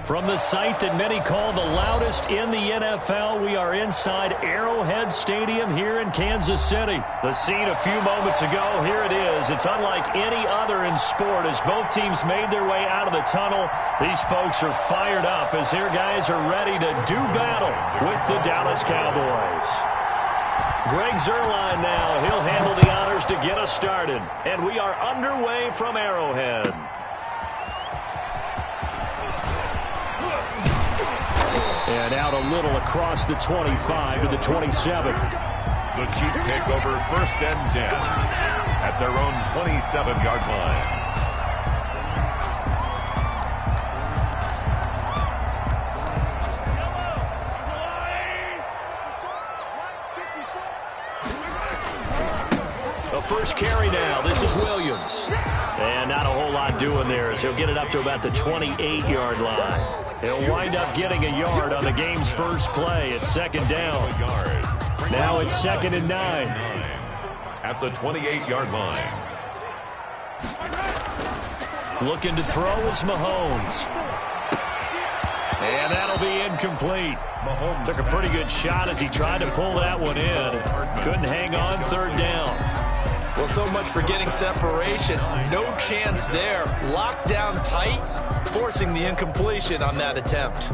From the site that many call the loudest in the NFL, we are inside Arrowhead Stadium here in Kansas City. The scene a few moments ago, here it is. It's unlike any other in sport as both teams made their way out of the tunnel. These folks are fired up as their guys are ready to do battle with the Dallas Cowboys. Greg Zuerlein now. He'll handle the honors to get us started. And we are underway from Arrowhead. And out a little across the 25 to the 27. The Chiefs take over 1st and 10 at their own 27-yard line. The first carry now. This is Williams. And not a whole lot doing there as he'll get it up to about the 28-yard line. He'll wind up getting a yard on the game's first play. It's 2nd down. Now it's 2nd and 9. At the 28-yard line. Looking to throw is Mahomes. And that'll be incomplete. Mahomes took a pretty good shot as he tried to pull that one in. Couldn't hang on 3rd down. Well, so much for getting separation. No chance there. Locked down tight, forcing the incompletion on that attempt.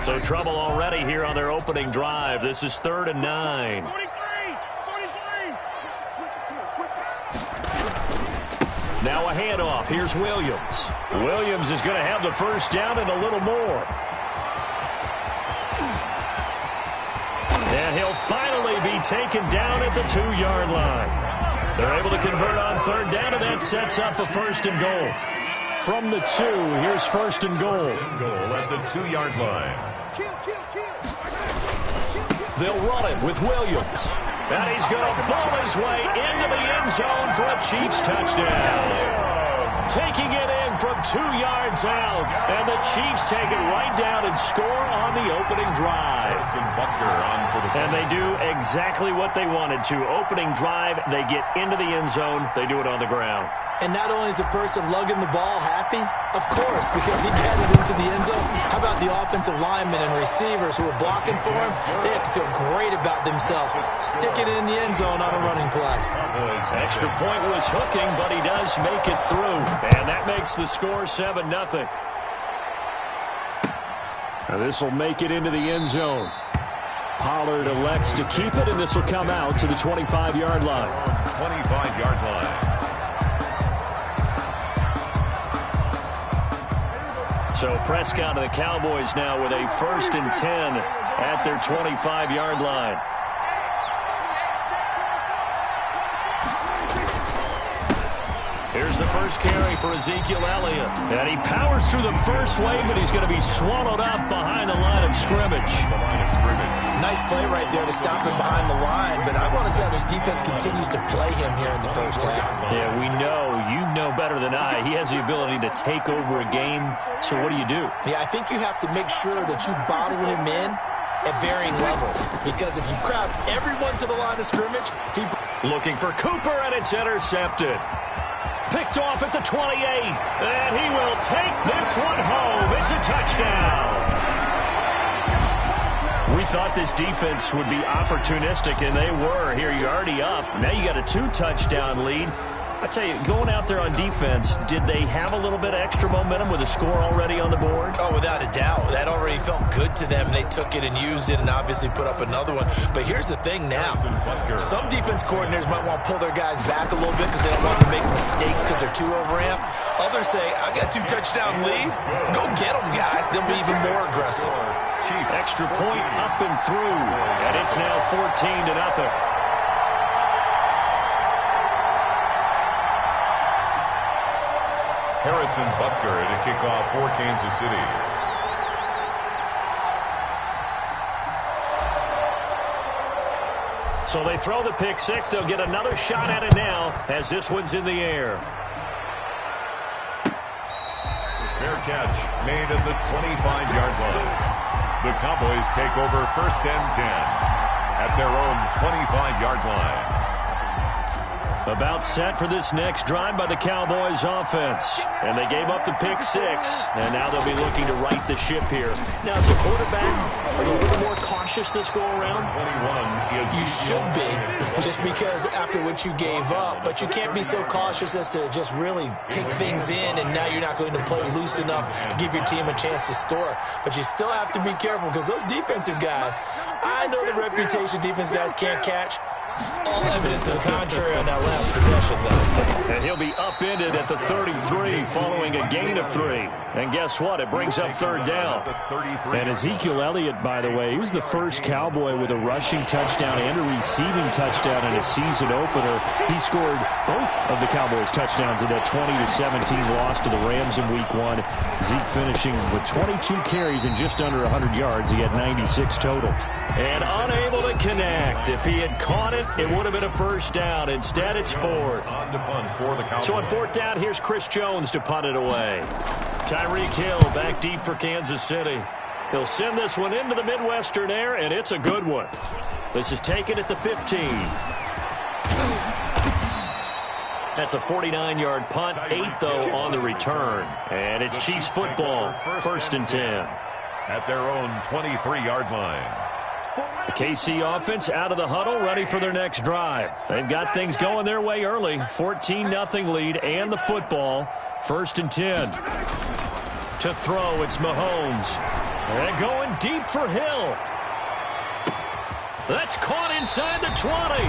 So trouble already here on their opening drive. This is 3rd and 9. Now a handoff. Here's Williams. Williams is going to have the first down and a little more. And he'll finally be taken down at the 2-yard line. They're able to convert on 3rd down, and that sets up a 1st and goal. From the 2, here's 1st and goal. Goal at the 2-yard line. They'll run it with Williams. And he's going to ball his way into the end zone for a Chiefs touchdown. Taking it in from 2 yards out. And the Chiefs take it right down and score on the opening drive. And they do exactly what they wanted to. Opening drive, they get into the end zone. They do it on the ground. And not only is the person lugging the ball happy, of course, because he got it into the end zone. How about the offensive linemen and receivers who are blocking for him? They have to feel great about themselves. Stick it in the end zone on a running play. Extra point was hooking, but he does make it through. And that makes the score 7-0. Now this will make it into the end zone. Pollard elects to keep it, and this will come out to the 25-yard line. 25-yard line. So Prescott and the Cowboys now with a 1st and 10 at their 25-yard line. Here's the first carry for Ezekiel Elliott. And he powers through the first wave, but he's going to be swallowed up behind the line of scrimmage. Nice play right there to stop him behind the line, but I want to see how this defense continues to play him here in the first half. Yeah, we know. You know better than I. He has the ability to take over a game. So what do you do? Yeah, I think you have to make sure that you bottle him in at varying levels, because if you crowd everyone to the line of scrimmage, looking for Cooper, and it's intercepted. Picked off at the 28, and he will take this one home. It's a touchdown. We thought this defense would be opportunistic, and they were. Here, you're already up. Now you got a 2-touchdown lead. I tell you, going out there on defense, did they have a little bit of extra momentum with a score already on the board? Oh, without a doubt. That already felt good to them. They took it and used it and obviously put up another one. But here's the thing now. Some defense coordinators might want to pull their guys back a little bit because they don't want them to make mistakes because they're too overamped. Others say, I got a 2-touchdown lead. Go get them, guys. They'll be even more aggressive. Extra point up and through. And it's now 14-0. Harrison Butker to kick off for Kansas City. So they throw the pick six. They'll get another shot at it now as this one's in the air. Fair catch made at the 25-yard line. The Cowboys take over 1st and 10 at their own 25-yard line. About set for this next drive by the Cowboys offense. And they gave up the pick six, and now they'll be looking to right the ship here. Now, as a quarterback, are you a little more cautious this go-around? You should be, just because after what you gave up, but you can't be so cautious as to just really take things in, and now you're not going to play loose enough to give your team a chance to score. But you still have to be careful, because those defensive guys, I know the reputation defense guys can't catch. All evidence to the contrary on that last possession, though. And he'll be upended at the 33 following a gain of 3. And guess what? It brings up third down. And Ezekiel Elliott, by the way, he was the first Cowboy with a rushing touchdown and a receiving touchdown in a season opener. He scored both of the Cowboys' touchdowns in that 20-17 loss to the Rams in Week 1. Zeke finishing with 22 carries and just under 100 yards. He had 96 total. And unable to connect. If he had caught it, it would have been a first down. Instead, it's fourth. So on fourth down, here's Chris Jones to punt it away. Tyreek Hill back deep for Kansas City. He'll send this one into the Midwestern air, and it's a good one. This is taken at the 15. That's a 49-yard punt, 8, though, on the return. And it's Chiefs football, first and 10. At their own 23-yard line. The KC offense out of the huddle, ready for their next drive. They've got things going their way early. 14-0 lead and the football. First and 10. To throw, it's Mahomes. And going deep for Hill. That's caught inside the 20.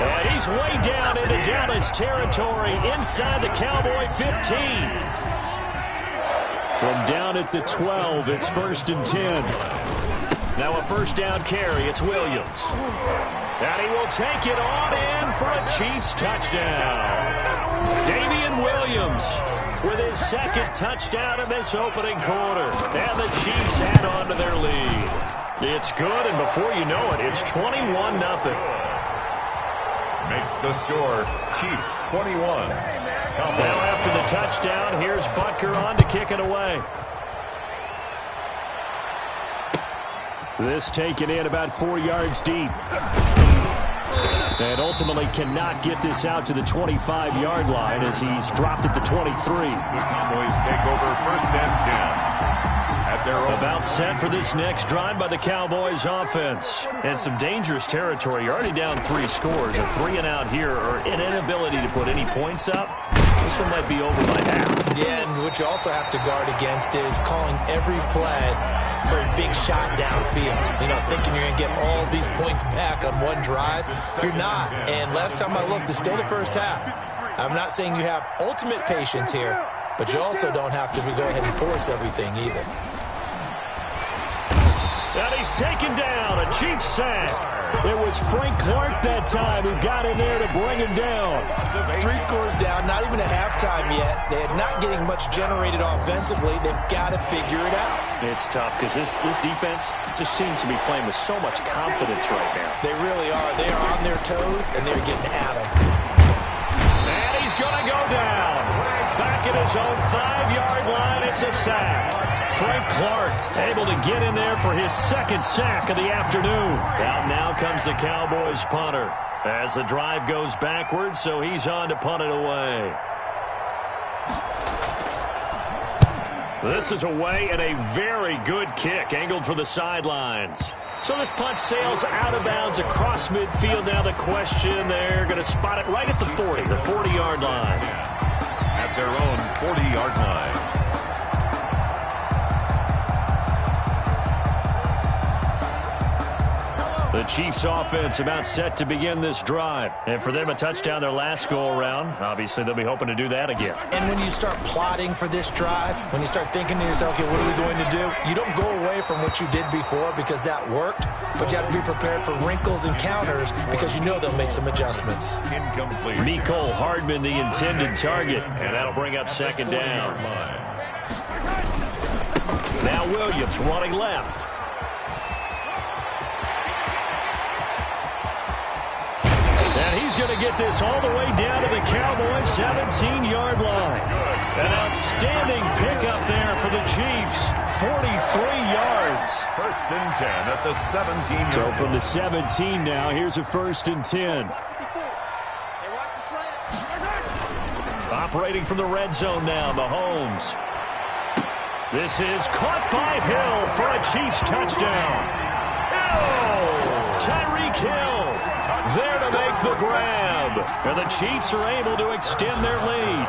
And he's way down into Dallas territory inside the Cowboy 15. From down at the 12, it's first and 10. Now a first down carry. It's Williams. And he will take it on in for a Chiefs touchdown. Damian Williams with his second touchdown in this opening quarter. And the Chiefs add on to their lead. It's good, and before you know it, it's 21-0. Makes the score Chiefs 21. Now after the touchdown, here's Butker on to kick it away. This taken in about 4 yards deep. And ultimately cannot get this out to the 25-yard line as he's dropped at the 23. The Cowboys take over first and 10. About set for this next drive by the Cowboys offense. And some dangerous territory. You're already down 3 scores. A 3-and-out here, or an inability to put any points up. This one might be over by half. Yeah, and what you also have to guard against is calling every play for a big shot downfield. You know, thinking you're going to get all these points back on one drive. You're not. And last time I looked, it's still the first half. I'm not saying you have ultimate patience here, but you also don't have to go ahead and force everything either. And he's taken down. A Chiefs sack. It was Frank Clark that time who got in there to bring him down. 3 scores down, not even a halftime yet. They're not getting much generated offensively. They've got to figure it out. It's tough because this defense just seems to be playing with so much confidence right now. They really are. They are on their toes, and they're getting at them. And he's going to go down. Back at his own 5-yard line, it's a sack. Frank Clark able to get in there for his second sack of the afternoon. Out now comes the Cowboys punter as the drive goes backwards, so he's on to punt it away. This is away and a very good kick angled for the sidelines. So this punt sails out of bounds across midfield. Now the question, they're going to spot it right at the 40, the 40-yard line. At their own 40-yard line. The Chiefs offense about set to begin this drive. And for them, a touchdown their last go-around. Obviously, they'll be hoping to do that again. And when you start plotting for this drive, when you start thinking to yourself, okay, what are we going to do? You don't go away from what you did before because that worked, but you have to be prepared for wrinkles and counters because you know they'll make some adjustments. Incomplete. Mecole Hardman, the intended target, and that'll bring up second down. Now Williams running left. And he's going to get this all the way down to the Cowboys' 17-yard line. An outstanding pickup there for the Chiefs. 43 yards. First and 10 at the 17-yard line. So from the 17 now, here's a first and 10. Hey, watch the slant. Operating from the red zone now, Mahomes. This is caught by Hill for a Chiefs touchdown. Tyreek Hill there to make the grab. And the Chiefs are able to extend their lead.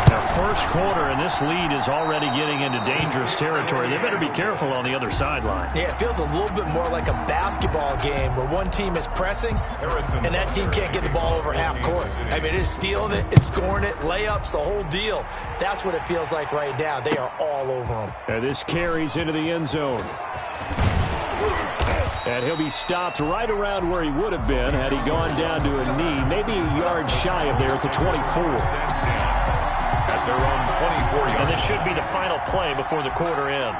Their first quarter, and this lead is already getting into dangerous territory. They better be careful on the other sideline. Yeah, it feels a little bit more like a basketball game where one team is pressing and that team can't get the ball over half court. I mean, it is stealing it, it's scoring it, layups, the whole deal. That's what it feels like right now. They are all over them. And this carries into the end zone. And he'll be stopped right around where he would have been had he gone down to a knee, maybe a yard shy of there at the 24. At their own 24-yard. And this should be the final play before the quarter ends.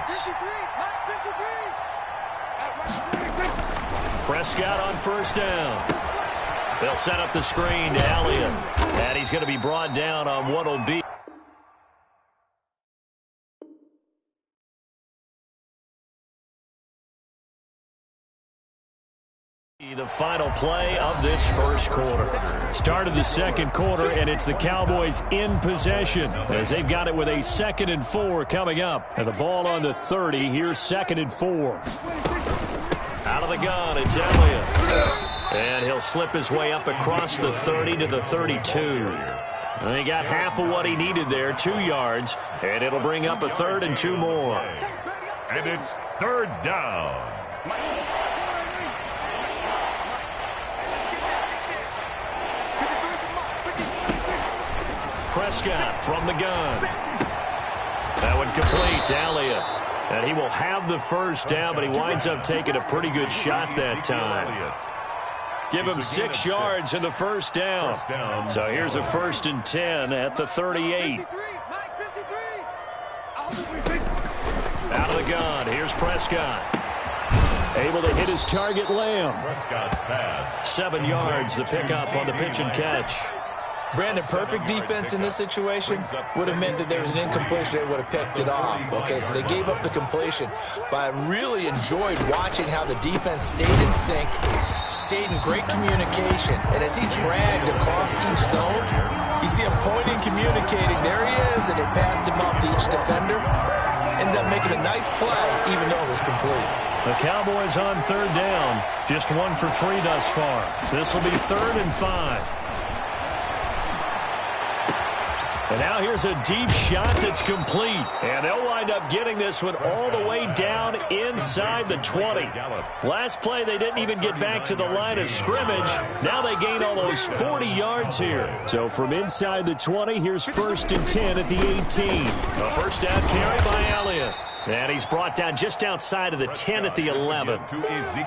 Prescott on first down. They'll set up the screen to Elliott. And he's going to be brought down on what will be. The final play of this first quarter. Start of the second quarter, and it's the Cowboys in possession as they've got it with a 2nd and 4 coming up. And the ball on the 30. Here's 2nd and 4. Out of the gun, it's Elliott. And he'll slip his way up across the 30 to the 32. And he got half of what he needed there, 2 yards. And it'll bring up a 3rd and 2 more. And it's 3rd down. Prescott from the gun. That one complete to Elliott. And he will have the first down, but he winds up taking a pretty good shot that time. Give him 6 yards in the first down. So here's a 1st and 10 at the 38. Out of the gun. Here's Prescott. Able to hit his target, Lamb. Prescott's pass. 7 yards, the pickup on the pitch and catch. Brandon, perfect defense in this situation would have meant that there was an incompletion. They would have picked it off. Okay, so they gave up the completion. But I really enjoyed watching how the defense stayed in sync, stayed in great communication. And as he dragged across each zone, you see him pointing, communicating. There he is, and it passed him up to each defender. Ended up making a nice play, even though it was complete. The Cowboys on 3rd down. Just 1 for 3 thus far. This will be 3rd and 5. And now here's a deep shot that's complete. And they'll wind up getting this one all the way down inside the 20. Last play, they didn't even get back to the line of scrimmage. Now they gain almost 40 yards here. So from inside the 20, here's 1st and 10 at the 18. A first down carry by Elliott. And he's brought down just outside of the 10 at the 11.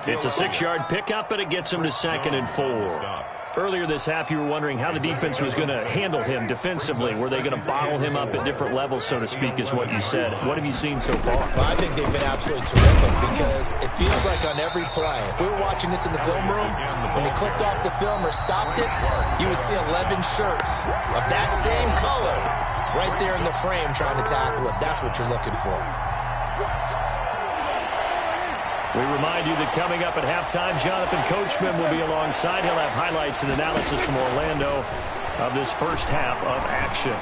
It's a 6-yard pickup, but it gets him to 2nd and 4. Earlier this half, you were wondering how the defense was going to handle him defensively. Were they going to bottle him up at different levels, so to speak, is what you said. What have you seen so far? Well, I think they've been absolutely terrific because it feels like on every play, if we were watching this in the film room, when they clicked off the film or stopped it, you would see 11 shirts of that same color right there in the frame trying to tackle it. That's what you're looking for. We remind you that coming up at halftime, Jonathan Coachman will be alongside. He'll have highlights and analysis from Orlando of this first half of action.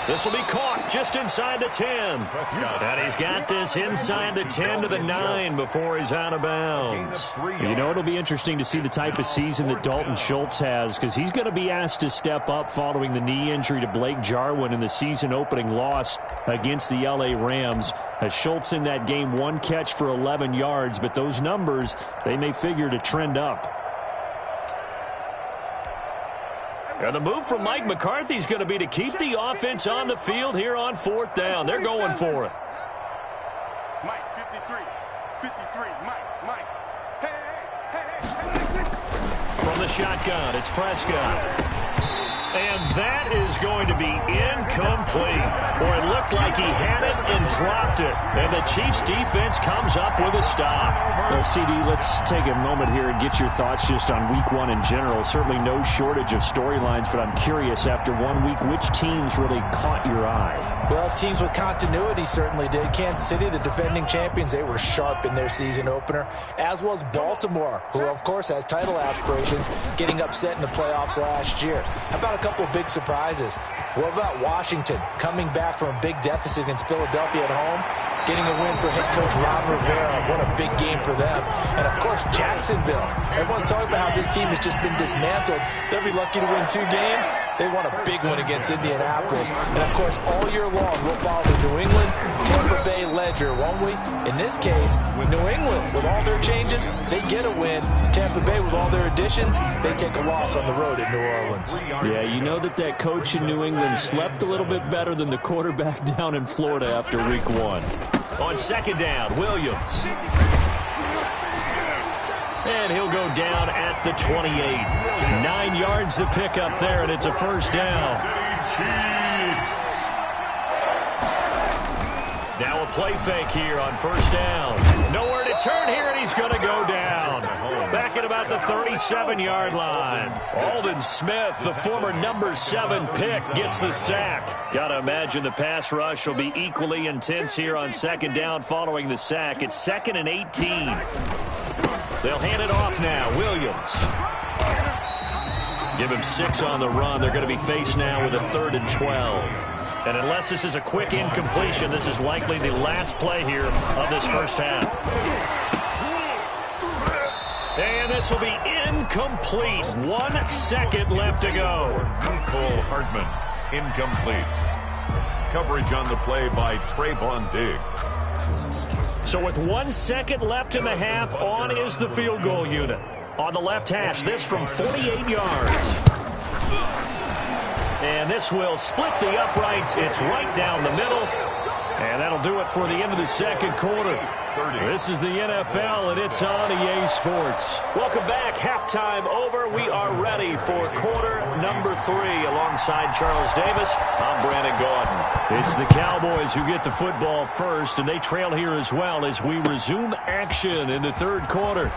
This will be caught just inside the 10. And he's got this inside the 10 to the 9 before he's out of bounds. You know, it'll be interesting to see the type of season that Dalton Schultz has because he's going to be asked to step up following the knee injury to Blake Jarwin in the season-opening loss against the L.A. Rams. As Schultz in that game, 1 catch for 11 yards, but those numbers, they may figure to trend up. And the move from Mike McCarthy is going to be to keep the offense on the field here on 4th down. They're going for it. Mike, 53, Mike. Hey. From the shotgun, it's Prescott. And that is going to be incomplete. Or it looked like he had it and dropped it. And the Chiefs defense comes up with a stop. Well, CD, let's take a moment here and get your thoughts just on Week 1 in general. Certainly no shortage of storylines, but I'm curious, after 1 week, which teams really caught your eye? Well, teams with continuity certainly did. Kansas City, the defending champions, they were sharp in their season opener, as was Baltimore, who, of course, has title aspirations, getting upset in the playoffs last year. How about a couple of big surprises? What about Washington coming back from a big deficit against Philadelphia at home, getting a win for head coach Ron Rivera? What a big game for them. And, of course, Jacksonville. Everyone's talking about how this team has just been dismantled. They'll be lucky to win 2 games. They won a big one against Indianapolis. And, of course, all year long, we'll follow the New England, Tampa Bay ledger, won't we? In this case, New England, with all their changes, they get a win. Tampa Bay, with all their additions, they take a loss on the road at New Orleans. Yeah, you know that coach in New England slept a little bit better than the quarterback down in Florida after Week 1. On second down, Williams. And he'll go down at the 28. 9 yards to pick up there, and it's a first down. Now a play fake here on first down. Nowhere to turn here, and he's going to go down. Back at about the 37-yard line. Aldon Smith, the former number 7 pick, gets the sack. Got to imagine the pass rush will be equally intense here on second down following the sack. It's 2nd and 18. They'll hand it off now. Williams. Give him 6 on the run. They're going to be faced now with a 3rd and 12. And unless this is a quick incompletion, this is likely the last play here of this first half. And this will be incomplete. 1 second left to go. Cole Hardman, incomplete. Coverage on the play by Trayvon Diggs. So with 1 second left in the half, on is the field goal unit. On the left hash, this from 48 yards. And this will split the uprights. It's right down the middle. And that'll do it for the end of the second quarter. This is the NFL, and it's on EA Sports. Welcome back. Halftime over. We are ready for quarter number 3. Alongside Charles Davis, I'm Brandon Gaudin. It's the Cowboys who get the football first, and they trail here as well as we resume action in the third quarter.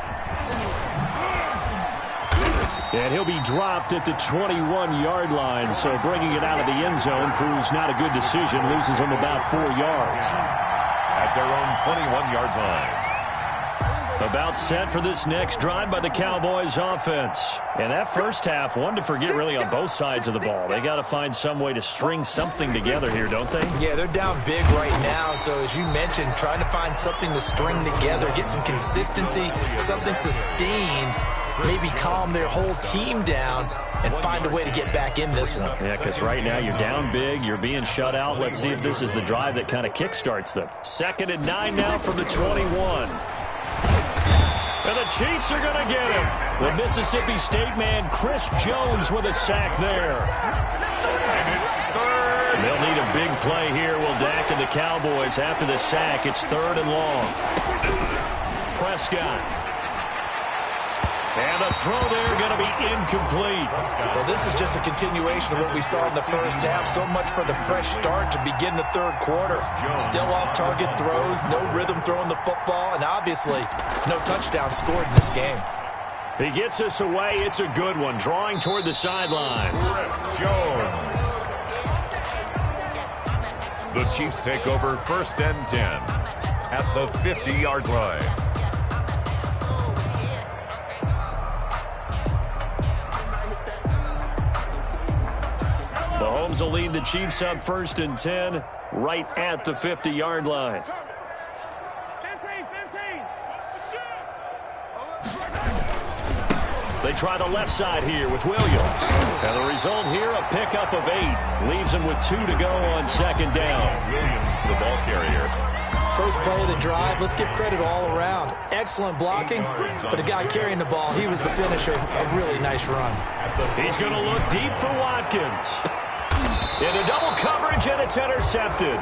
And he'll be dropped at the 21-yard line, so bringing it out of the end zone proves not a good decision. Loses him about 4 yards. At their own 21-yard line. About set for this next drive by the Cowboys offense. And that first half, one to forget really on both sides of the ball. They got to find some way to string something together here, don't they? Yeah, they're down big right now. So as you mentioned, trying to find something to string together, get some consistency, something sustained, maybe calm their whole team down and find a way to get back in this one. Yeah, because right now you're down big, you're being shut out. Let's see if this is the drive that kind of kickstarts them. 2nd and 9 now from the 21. And the Chiefs are going to get him. The Mississippi State man, Chris Jones, with a sack there. And it's 3rd. They'll need a big play here. Will Dak and the Cowboys after the sack. It's 3rd and long. Prescott. And a throw there going to be incomplete. Well, this is just a continuation of what we saw in the first half. So much for the fresh start to begin the third quarter. Still off-target throws, no rhythm throwing the football, and obviously no touchdown scored in this game. He gets us away. It's a good one. Drawing toward the sidelines. Jones. The Chiefs take over 1st and 10 at the 50-yard line. Mahomes will lead the Chiefs up 1st and 10 right at the 50-yard line. They try the left side here with Williams. And the result here, a pickup of 8. Leaves him with 2 to go on 2nd down. Williams, the ball carrier. First play of the drive, let's give credit all around. Excellent blocking, but the guy carrying the ball, he was the finisher. A really nice run. He's going to look deep for Watkins. Into double coverage, and it's intercepted.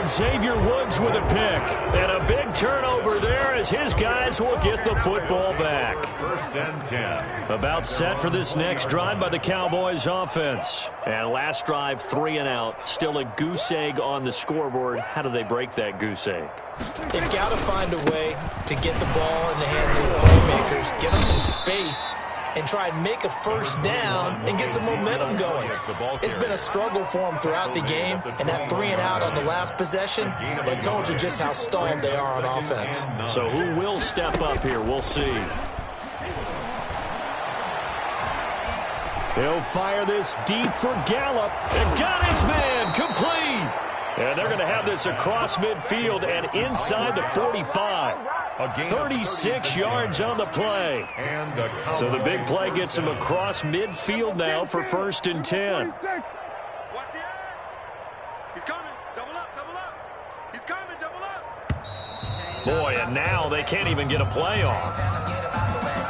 Xavier Woods with a pick. And a big turnover there as his guys will get the football back. 1st and 10. About set for this next drive by the Cowboys offense. And last drive, 3 and out. Still a goose egg on the scoreboard. How do they break that goose egg? They've got to find a way to get the ball in the hands of the playmakers, get them some space, and try and make a first down and get some momentum going. It's been a struggle for them throughout the game, and that 3 and out on the last possession, that told you just how stalled they are on offense. So who will step up here? We'll see. He'll fire this deep for Gallup. And got his man complete. And they're going to have this across midfield and inside the 45. 36 yards on the play. So the big play gets him across midfield now for 1st and 10. Watch the eye. He's coming. Double up, double up. He's coming, double up. Boy, and now they can't even get a play off.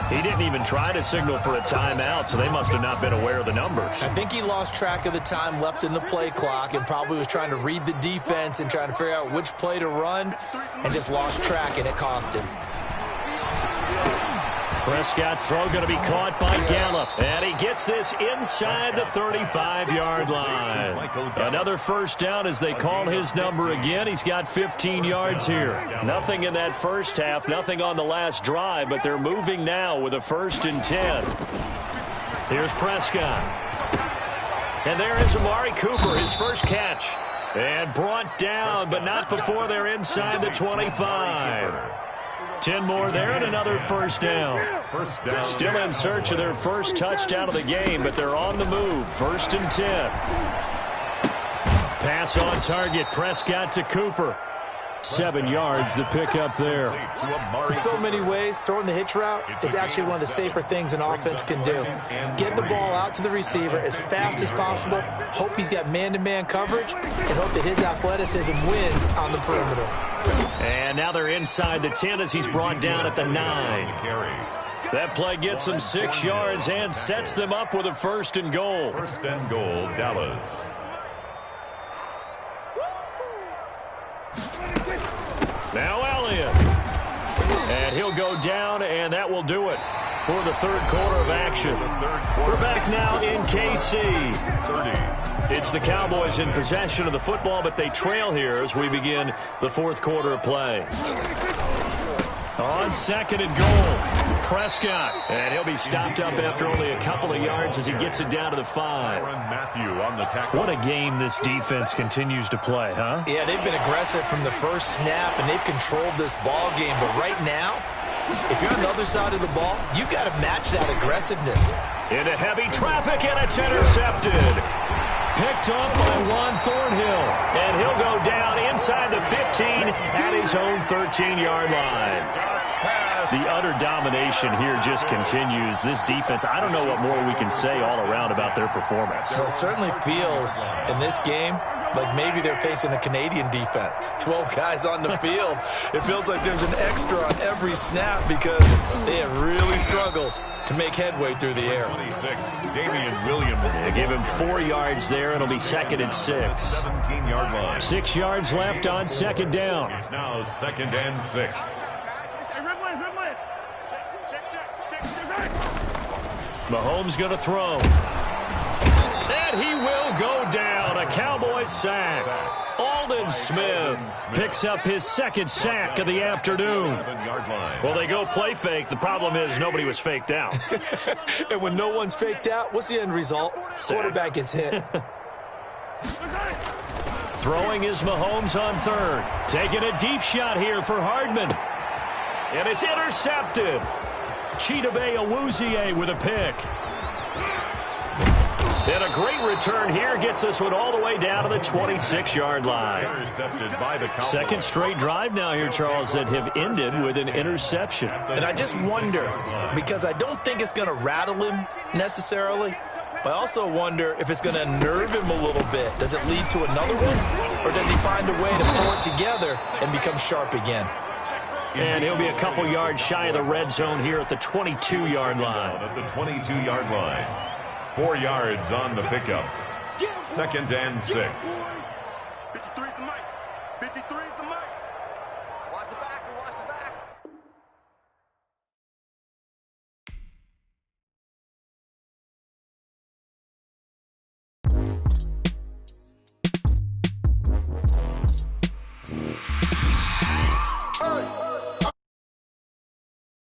He didn't even try to signal for a timeout, so they must have not been aware of the numbers. I think he lost track of the time left in the play clock and probably was trying to read the defense and trying to figure out which play to run and just lost track, and it cost him. Prescott's throw going to be caught by Gallup. And he gets this inside the 35-yard line. Another first down as they call his number again. He's got 15 yards here. Nothing in that first half, nothing on the last drive, but they're moving now with a 1st and 10. Here's Prescott. And there is Amari Cooper, his first catch. And brought down, but not before they're inside the 25. 10 more there and another first down. Still in search of their first touchdown of the game, but they're on the move. 1st and 10. Pass on target. Prescott to Cooper. 7 yards, the pickup there. In so many ways, throwing the hitch route is actually one of the safer things an offense can do. Get the ball out to the receiver as fast as possible, hope he's got man-to-man coverage, and hope that his athleticism wins on the perimeter. And now they're inside the 10 as he's brought down at the 9. That play gets them 6 yards and sets them up with a 1st and goal. 1st and goal, Dallas. Now Elliott. And he'll go down, and that will do it for the 3rd quarter of action. We're back now in KC. It's the Cowboys in possession of the football, but they trail here as we begin the 4th quarter of play. On 2nd and goal, Prescott. And he'll be stopped up after only a couple of yards as he gets it down to the 5. What a game this defense continues to play, huh? Yeah, they've been aggressive from the first snap, and they've controlled this ball game. But right now, if you're on the other side of the ball, you got to match that aggressiveness. Into heavy traffic, and it's intercepted. Picked up by Juan Thornhill. And he'll go down inside the 15 at his own 13-yard line. The utter domination here just continues. This defense, I don't know what more we can say all around about their performance. Well, it certainly feels in this game like maybe they're facing a Canadian defense. 12 guys on the field. It feels like there's an extra on every snap because they have really struggled to make headway through the air. 26, Damian Williams. They give him 4 yards there. It'll be 2nd and 6. 17-yard line. 6 yards left on 2nd down. It's now 2nd and 6. Mahomes going to throw. And he will go down. A Cowboys sack. Aldon Smith picks up his 2nd sack of the afternoon. Well, they go play fake. The problem is nobody was faked out. And when no one's faked out, what's the end result? Quarterback gets hit. Throwing is Mahomes on 3rd. Taking a deep shot here for Hardman. And it's intercepted. Chidobe Awuzie with a pick. And a great return here gets this one all the way down to the 26-yard line. Intercepted by the Cowboys. 2nd straight drive now here, Charles, that have ended with an interception. And I just wonder, because I don't think it's going to rattle him necessarily, but I also wonder if it's going to nerve him a little bit. Does it lead to another one? Or does he find a way to pull it together and become sharp again? And he'll be a couple yards shy of the red zone here at the 22-yard line. At the 22-yard line. 4 yards on the pickup. 2nd and 6. 53 is the mic. 53 is the mic.